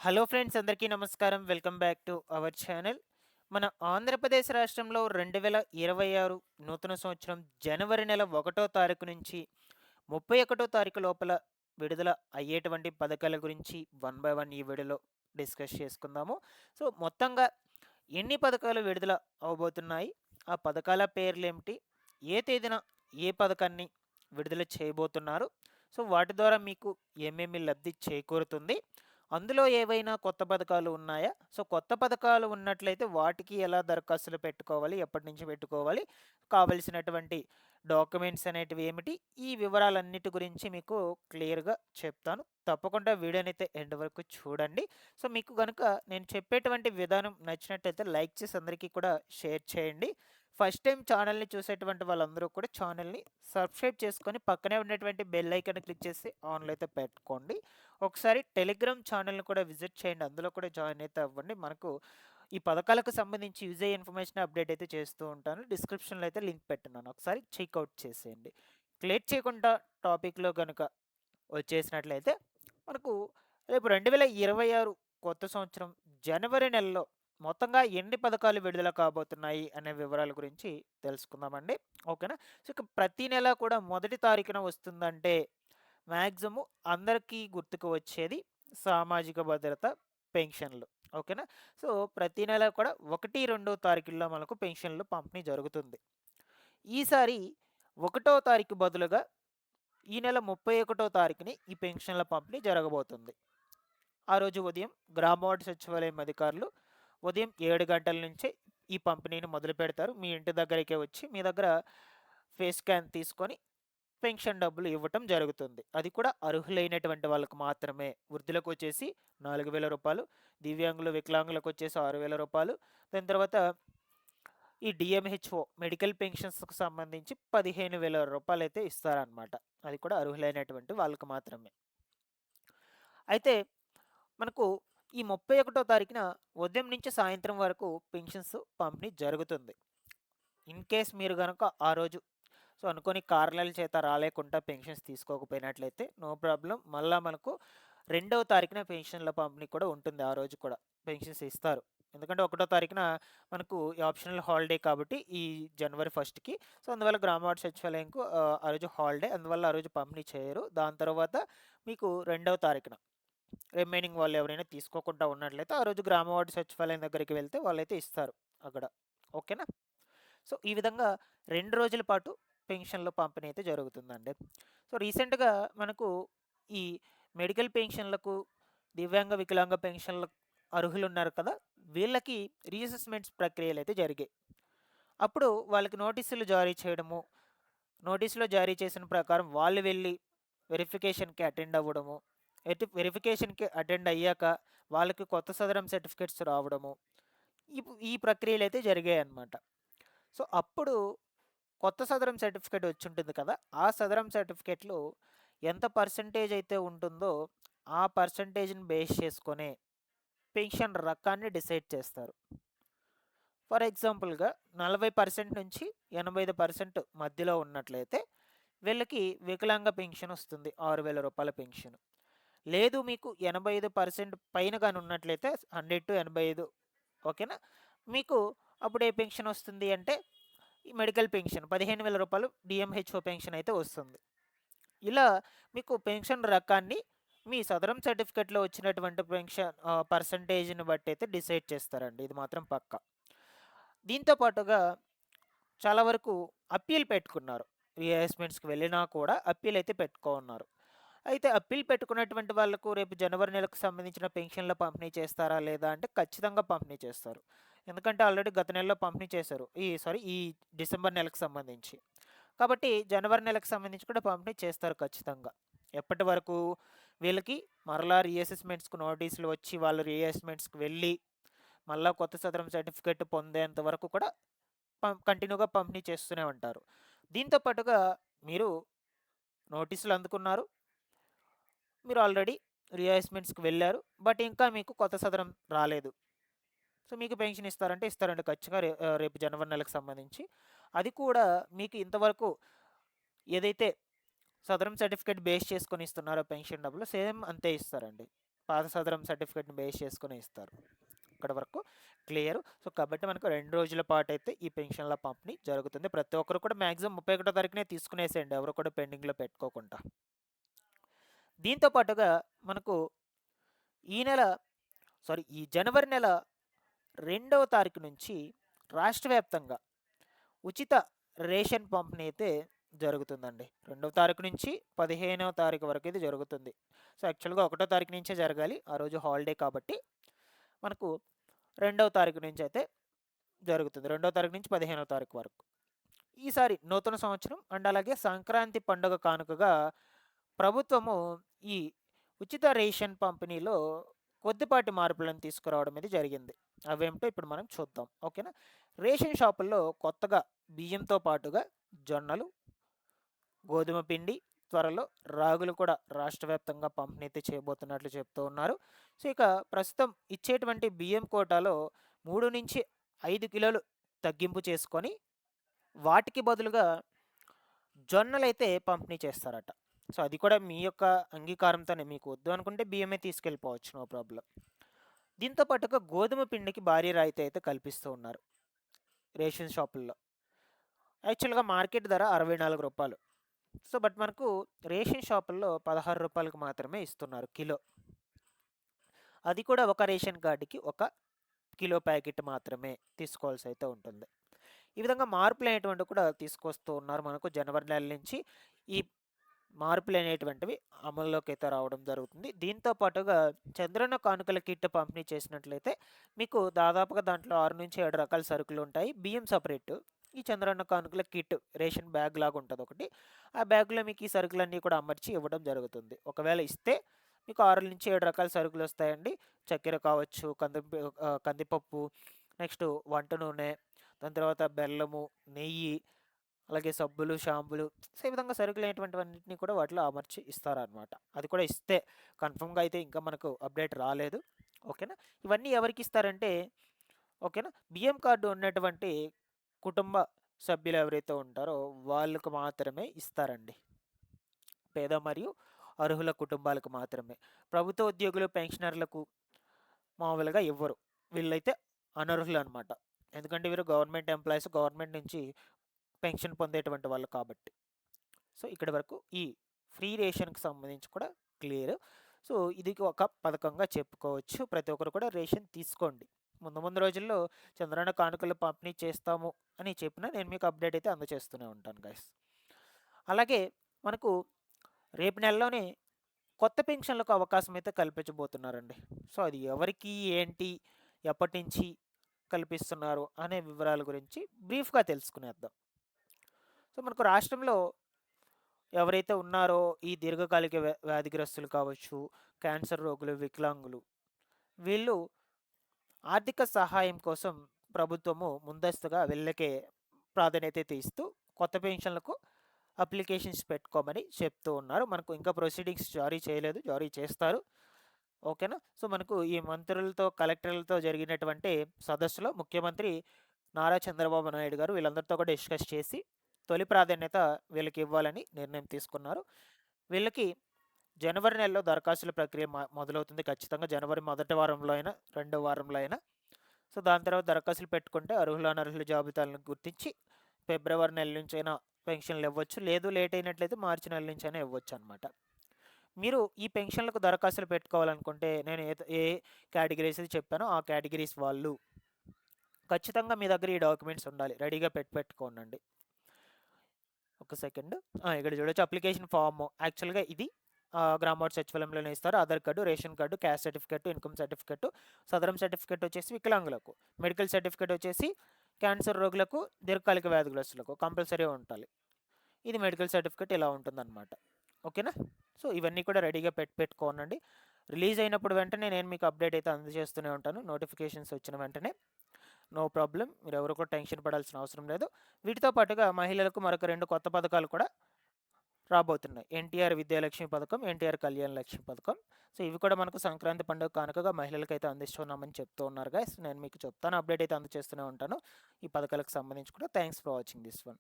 Hello friends, అందరికీ నమస్కారం. Welcome back to our channel. మన ఆంధ్రప్రదేశ్ రాష్ట్రంలో 2026 నూతన సంవత్సరం జనవరి నెల 1వ తారీఖు నుంచి 31వ తారీఖు లోపల విడుదల అయ్యేటువంటి పథకాల గురించి వన్ బై వన్ ఈ వీడియోలో డిస్కస్ చేసుకుందాము. సో, మొత్తంగా ఎన్ని పథకాలు విడుదల అవ్వబోతున్నాయి? ఆ పథకాల పేర్లేమిటి? ఏ తేదీన ఏ పథకాన్ని విడుదల చేయబోతున్నారు? సో, వాటి ద్వారా మీకు ఏమేమి లబ్ధి చేకూరుతుంది? అందులో ఏవైనా కొత్త పథకాలు ఉన్నాయా? సో, కొత్త పథకాలు ఉన్నట్లయితే వాటికి ఎలా దరఖాస్తులు పెట్టుకోవాలి? ఎప్పటి నుంచి పెట్టుకోవాలి? కావలసినటువంటి డాక్యుమెంట్స్ అనేటివి ఏమిటి? ఈ వివరాలన్నిటి గురించి మీకు క్లియర్‌గా చెప్తాను. తప్పకుండా వీడియోనైతే ఎండ్ వరకు చూడండి. సో, మీకు గనుక నేను చెప్పేటువంటి విధానం నచ్చినట్టయితే లైక్ చేసి అందరికీ కూడా షేర్ చేయండి. ఫస్ట్ టైం ఛానల్‌ని చూసేటువంటి వాళ్ళందరూ కూడా ఛానల్‌ని సబ్స్క్రైబ్ చేసుకొని పక్కనే ఉన్నటువంటి బెల్ ఐకాన్ క్లిక్ చేసి ఆన్‌లో అయితే పెట్టుకోండి. ఒకసారి టెలిగ్రామ్ ఛానల్‌ని కూడా విజిట్ చేయండి. అందులో కూడా జాయిన్ అయితే అవ్వండి. మనకు ఈ పథకాలకు సంబంధించి యూజ్ అయ్యే ఇన్ఫర్మేషన్ అప్డేట్ అయితే చేస్తూ ఉంటాను. డిస్క్రిప్షన్‌లో అయితే లింక్ పెట్టున్నాను. ఒకసారి చెక్‌ఔట్ చేసేయండి. లేట్ చేయకుండా టాపిక్‌లో గనుక వచ్చేసినట్లయితే మనకు రేపు 2026 కొత్త సంవత్సరం జనవరి నెలలో మొత్తంగా ఎన్ని పథకాలు విడుదల కాబోతున్నాయి అనే వివరాల గురించి తెలుసుకుందామండి. ఓకేనా? సో, ఇక ప్రతి నెల కూడా మొదటి తారీఖున వస్తుందంటే మాక్సిమం అందరికీ గుర్తుకు వచ్చేది సామాజిక భద్రత పెన్షన్లు. ఓకేనా? సో, ప్రతి నెల కూడా 1, 2 తారీఖుల్లో మనకు పెన్షన్లు పంపిణీ జరుగుతుంది. ఈసారి 1 తారీఖు బదులుగా ఈ నెల 31 తారీఖుని ఈ పెన్షన్ల పంపిణీ జరగబోతుంది. ఆ రోజు ఉదయం గ్రామ వార్డు సచివాలయం అధికారులు ఉదయం 7 గంటల నుంచే ఈ పంపిణీని మొదలుపెడతారు. మీ ఇంటి దగ్గరికే వచ్చి మీ దగ్గర ఫేస్ స్కాన్ తీసుకొని పెన్షన్ డబ్బులు ఇవ్వటం జరుగుతుంది. అది కూడా అర్హులైనటువంటి వాళ్ళకి మాత్రమే. వృద్ధులకు వచ్చేసి రూ. 4,000, దివ్యాంగులు, వికలాంగులకు వచ్చేసి రూ. 6,000. దాని తర్వాత ఈ డిఎంహెచ్ఓ మెడికల్ పెన్షన్స్‌కు సంబంధించి రూ. 15,000 అయితే ఇస్తారనమాట. అది కూడా అర్హులైనటువంటి వాళ్ళకి మాత్రమే. అయితే మనకు ఈ 31 తారీఖున ఉదయం నుంచి సాయంత్రం వరకు పెన్షన్స్ పంపిణీ జరుగుతుంది. ఇన్ కేస్ మీరు గనక ఆ రోజు సో, అనుకోని కారణాల చేత రాలేకుండా పెన్షన్స్ తీసుకోకపోయినట్లయితే నో ప్రాబ్లమ్. మళ్ళా మనకు 2వ తారీఖున పెన్షన్ల పంపిణీ కూడా ఉంటుంది. ఆ రోజు కూడా పెన్షన్స్ ఇస్తారు. ఎందుకంటే 1 తారీఖున మనకు ఈ ఆప్షనల్ హాలిడే కాబట్టి ఈ జనవరి 1కి. సో, అందువల్ల గ్రామ వార్డు సచివాలయంకు ఆ రోజు హాలిడే. అందువల్ల ఆ రోజు పంపిణీ చేయరు. దాని తర్వాత మీకు 2వ తారీఖున రిమైనింగ్ వాళ్ళు ఎవరైనా తీసుకోకుండా ఉన్నట్లయితే ఆ రోజు గ్రామ వార్డు సచివాలయం దగ్గరికి వెళ్తే వాళ్ళైతే ఇస్తారు అక్కడ. ఓకేనా? సో, ఈ విధంగా 2 రోజుల పాటు పెన్షన్‌ల పంపిణీ అయితే జరుగుతుందండి. సో, రీసెంట్‌గా మనకు ఈ మెడికల్ పెన్షన్‌లకు, దివ్యాంగ, వికలాంగ పెన్షన్‌లకు అర్హులున్నారు కదా! వీళ్ళకి రీఅసెస్మెంట్స్ ప్రక్రియలైతే జరిగాయి. అప్పుడు వాళ్ళకి నోటీసులు జారీ చేయడము, నోటీసులో జారీ చేసిన ప్రకారం వాళ్ళు వెళ్లి వెరిఫికేషన్‌కి అటెండ్ అవ్వడము, వెరిఫికేషన్‌కి అటెండ్ అయ్యాక వాళ్ళకి కొత్త సదరం సర్టిఫికేట్స్ రావడము, ఈ ప్రక్రియలైతే జరిగాయన్నమాట. సో, అప్పుడు కొత్త సదరం సర్టిఫికేట్ వచ్చుంటుంది కదా! ఆ సదరం సర్టిఫికేట్‌లో ఎంత పర్సెంటేజ్ అయితే ఉంటుందో, ఆ పర్సెంటేజ్‌ని బేస్ చేసుకొనే పెన్షన్ రకాన్ని డిసైడ్ చేస్తారు. ఫర్ ఎగ్జాంపుల్‌గా 40% నుంచి 85% మధ్యలో ఉన్నట్లయితే వీళ్ళకి వికలాంగ పెన్షన్ వస్తుంది. రూ. 6,000 పెన్షన్. లేదు మీకు 85% పైన గాని ఉన్నట్లయితే 100-85 ఓకేనా? మీకు అప్పుడు ఏ పెన్షన్ వస్తుంది అంటే ఈ మెడికల్ పెన్షన్ రూ. 15,000 డిఎంహెచ్ఓ పెన్షన్ అయితే వస్తుంది. ఇలా మీకు పెన్షన్ రకాన్ని మీ సదరం సర్టిఫికేట్‌లో వచ్చినటువంటి పెన్షన్ పర్సెంటేజ్‌ని బట్టి అయితే డిసైడ్ చేస్తారండి. ఇది మాత్రం పక్కా. దీంతో పాటుగా చాలా వరకు అప్పీల్ పెట్టుకున్నారు. రీఅసెస్మెంట్స్‌కి వెళ్ళినా కూడా అప్పీల్ అయితే పెట్టుకోనున్నారు. అయితే అప్పీల్ పెట్టుకున్నటువంటి వాళ్ళకు రేపు జనవరి నెలకు సంబంధించిన పెన్షన్‌ల పంపిణీ చేస్తారా లేదా అంటే ఖచ్చితంగా పంపిణీ చేస్తారు. ఎందుకంటే ఆల్రెడీ గత నెలలో పంపిణీ చేశారు. ఈ డిసెంబర్ నెలకు సంబంధించి. కాబట్టి జనవరి నెలకు సంబంధించి కూడా పంపిణీ చేస్తారు ఖచ్చితంగా. ఎప్పటి వరకు వీళ్ళకి మరలా రీఅసెస్మెంట్స్‌కి నోటీసులు వచ్చి వాళ్ళు రీఅసెస్మెంట్స్‌కి వెళ్ళి మళ్ళా కొత్త సదరం సర్టిఫికేట్ పొందేంత వరకు కూడా కంటిన్యూగా పంపిణీ చేస్తూనే ఉంటారు. దీంతో పాటుగా మీరు నోటీసులు అందుకున్నారు. మీరు ఆల్రెడీ రీఅసెస్మెంట్స్‌కి వెళ్లారు. బట్ ఇంకా మీకు కొత్త సదరం రాలేదు. సో, మీకు పెన్షన్ ఇస్తారంటే ఇస్తారండి ఖచ్చితంగా రేపు జనవరి నెలకు సంబంధించి. అది కూడా మీకు ఇంతవరకు ఏదైతే సదరం సర్టిఫికేట్ బేస్ చేసుకొని ఇస్తున్నారో పెన్షన్ డబ్బులు సేమ్ అంతే ఇస్తారండి. పాత సదరం సర్టిఫికేట్ని బేస్ చేసుకొని ఇస్తారు. ఇక్కడ వరకు క్లియర్. సో కాబట్టి మనకు 2 రోజుల పాటు అయితే ఈ పెన్షన్ల పంపిణీ జరుగుతుంది. ప్రతి ఒక్కరు కూడా మ్యాక్సిమం 31 తారీఖునే తీసుకునేసేయండి, ఎవరు కూడా పెండింగ్లో పెట్టుకోకుండా. దీంతో పాటుగా మనకు ఈ జనవరి నెల 2వ తారీఖు నుంచి రాష్ట్ర వ్యాప్తంగా ఉచిత రేషన్ పంపిణీ అయితే జరుగుతుందండి. 2వ తారీఖు నుంచి 15వ తారీఖు వరకు ఇది జరుగుతుంది. సో యాక్చువల్గా 1వ తారీఖు నుంచే జరగాలి, ఆ రోజు హాలిడే కాబట్టి మనకు 2వ తారీఖు నుంచి అయితే జరుగుతుంది. 2వ తారీఖు నుంచి 15వ తారీఖు వరకు. ఈసారి నూతన సంవత్సరం అండ్ అలాగే సంక్రాంతి పండుగ కానుకగా ప్రభుత్వము ఈ ఉచిత రేషన్ పంపిణీలో కొద్దిపాటి మార్పులను తీసుకురావడం అనేది జరిగింది. అవేమిటో ఇప్పుడు మనం చూద్దాం, ఓకేనా. రేషన్ షాపుల్లో కొత్తగా బియ్యంతో పాటుగా జొన్నలు, గోధుమ పిండి, త్వరలో రాగులు కూడా రాష్ట్ర వ్యాప్తంగా పంపిణీ అయితే చేయబోతున్నట్లు చెప్తూ ఉన్నారు. సో ఇక ప్రస్తుతం ఇచ్చేటువంటి బియ్యం కోటాలో 3 నుంచి 5 కిలోలు తగ్గింపు చేసుకొని వాటికి బదులుగా జొన్నలైతే పంపిణీ చేస్తారట. సో అది కూడా మీ యొక్క అంగీకారంతోనే, మీకు వద్దు అనుకుంటే బియ్యమే తీసుకెళ్ళిపోవచ్చు, నో ప్రాబ్లం. దీంతో పాటుగా గోధుమ పిండికి భారీ రాయితీ అయితే కల్పిస్తూ ఉన్నారు రేషన్ షాపుల్లో. యాక్చువల్గా మార్కెట్ ధర 64 రూపాయలు. సో బట్ మనకు రేషన్ షాపుల్లో 16 రూపాయలకు మాత్రమే ఇస్తున్నారు కిలో. అది కూడా ఒక రేషన్ కార్డుకి 1 కిలో ప్యాకెట్ మాత్రమే తీసుకోవాల్సి అయితే ఉంటుంది. ఈ విధంగా మార్పులు అనేటువంటివి కూడా తీసుకొస్తూ ఉన్నారు. మనకు జనవరి నెల నుంచి ఈ మార్పులు అనేటువంటివి అమల్లోకి అయితే రావడం జరుగుతుంది. దీంతో పాటుగా చంద్రన్న కానుకల కిట్ పంపిణీ చేసినట్లయితే మీకు దాదాపుగా దాంట్లో 6 నుంచి 7 రకాల సరుకులు ఉంటాయి. బియ్యం సపరేట్, ఈ చంద్రన్న కానుకల కిట్ రేషన్ బ్యాగ్ లాగా ఉంటుంది ఒకటి. ఆ బ్యాగ్లో మీకు ఈ సరుకులన్నీ కూడా అమర్చి ఇవ్వడం జరుగుతుంది. ఒకవేళ ఇస్తే మీకు 6 నుంచి 7 రకాల సరుకులు వస్తాయండి. చక్కెర కావచ్చు, కందిపప్పు, నెక్స్ట్ వంట నూనె, దాని తర్వాత బెల్లము, నెయ్యి, అలాగే సబ్బులు, షాంపులు. సో ఈ విధంగా సరుకులు అనేటువంటివన్నింటినీ కూడా వాటిలో అమర్చి ఇస్తారనమాట. అది కూడా ఇస్తే కన్ఫర్మ్గా అయితే ఇంకా మనకు అప్డేట్ రాలేదు, ఓకేనా. ఇవన్నీ ఎవరికి ఇస్తారంటే, ఓకేనా, బియ్యం కార్డు ఉన్నటువంటి కుటుంబ సభ్యులు ఎవరైతే ఉంటారో వాళ్ళకు మాత్రమే ఇస్తారండి. పేద మరియు అర్హుల కుటుంబాలకు మాత్రమే. ప్రభుత్వ ఉద్యోగులు, పెన్షనర్లకు మామూలుగా ఇవ్వరు. వీళ్ళైతే అనర్హులు అనమాట. ఎందుకంటే వీరు గవర్నమెంట్ ఎంప్లాయీస్, గవర్నమెంట్ నుంచి పెన్షన్ పొందేటువంటి వాళ్ళు కాబట్టి. సో ఇక్కడ వరకు ఈ ఫ్రీ రేషన్కి సంబంధించి కూడా క్లియర్. సో ఇది ఒక పథకంగా చెప్పుకోవచ్చు. ప్రతి ఒక్కరు కూడా రేషన్ తీసుకోండి. ముందు రోజుల్లో చంద్రన్న కానుకలు పంపిణీ చేస్తాము అని చెప్పినా నేను మీకు అప్డేట్ అయితే అందజేస్తూనే ఉంటాను గైస్. అలాగే మనకు రేపు నెలలోనే కొత్త పెన్షన్లకు అవకాశం అయితే కల్పించబోతున్నారండి. సో అది ఎవరికి, ఏంటి, ఎప్పటి నుంచి కల్పిస్తున్నారు అనే వివరాల గురించి బ్రీఫ్గా తెలుసుకునేద్దాం. సో మనకు రాష్ట్రంలో ఎవరైతే ఉన్నారో ఈ దీర్ఘకాలిక వ్యాధిగ్రస్తులు కావచ్చు, క్యాన్సర్ రోగులు, వికలాంగులు, వీళ్ళు ఆర్థిక సహాయం కోసం ప్రభుత్వము ముందస్తుగా వీళ్ళకే ప్రాధాన్యత ఇస్తూ కొత్త పెన్షన్లకు అప్లికేషన్స్ పెట్టుకోమని చెప్తూ ఉన్నారు. మనకు ఇంకా ప్రొసీడింగ్స్ జారీ చేయలేదు, జారీ చేస్తారు, ఓకేనా. సో మనకు ఈ మంత్రులతో, కలెక్టర్లతో జరిగినటువంటి సదస్సులో ముఖ్యమంత్రి నారా చంద్రబాబు నాయుడు గారు వీళ్ళందరితో కూడా డిస్కస్ చేసి తొలి ప్రాధాన్యత వీళ్ళకి ఇవ్వాలని నిర్ణయం తీసుకున్నారు. వీళ్ళకి జనవరి నెలలో దరఖాస్తుల ప్రక్రియ మొదలవుతుంది ఖచ్చితంగా. జనవరి మొదటి వారంలో అయినా, రెండో వారంలో అయినా. సో దాని తర్వాత దరఖాస్తులు పెట్టుకుంటే అర్హుల అనర్హుల జాబితాలను గుర్తించి ఫిబ్రవరి నెల నుంచి అయినా పెన్షన్లు ఇవ్వచ్చు, లేదు లేట్ అయినట్లయితే మార్చి నెల నుంచి అయినా ఇవ్వచ్చు అనమాట. మీరు ఈ పెన్షన్లకు దరఖాస్తులు పెట్టుకోవాలనుకుంటే నేను ఏ కేటగిరీస్ చెప్పానో ఆ కేటగిరీస్ వాళ్ళు ఖచ్చితంగా మీ దగ్గర ఈ డాక్యుమెంట్స్ ఉండాలి, రెడీగా పెట్టుకోండి. ఒక సెకండ్, ఇక్కడ చూడొచ్చు అప్లికేషన్ ఫామ్. యాక్చువల్గా ఇది గ్రామ వార్డ్ సచివాలయంలోనే ఇస్తారు. Aadhaar card, ration card, caste certificate, income certificate, Sadaram certificate వచ్చేసి వికలాంగులకు, మెడికల్ సర్టిఫికేట్ వచ్చేసి క్యాన్సర్ రోగులకు, దీర్ఘకాలిక వ్యాధిగ్రస్తులకు కంపల్సరీ ఉండాలి. ఇది మెడికల్ సర్టిఫికేట్ ఇలా ఉంటుందన్నమాట, ఓకేనా. సో ఇవన్నీ కూడా రెడీగా పెట్టుకోనండి. రిలీజ్ అయినప్పుడు వెంటనే నేను మీకు అప్డేట్ అయితే అందజేస్తూనే ఉంటాను. నోటిఫికేషన్స్ వచ్చిన వెంటనే, నో ప్రాబ్లం, మీరు ఎవరు కూడా టెన్షన్ పడాల్సిన అవసరం లేదు. వీటితో పాటుగా మహిళలకు మరొక 2 కొత్త పథకాలు కూడా రాబోతున్నాయి. ఎన్టీఆర్ విద్యాలక్ష్మి పథకం, ఎన్టీఆర్ కళ్యాణ లక్ష్మి పథకం. సో ఇవి కూడా మనకు సంక్రాంతి పండుగ కానుకగా మహిళలకు అయితే అందిస్తున్నామని చెప్తూ ఉన్నారు గైస్. నేను మీకు చెప్తాను, అప్డేట్ అయితే అందజేస్తూనే ఉంటాను ఈ పథకాలకు సంబంధించి కూడా. Thanks for watching this one.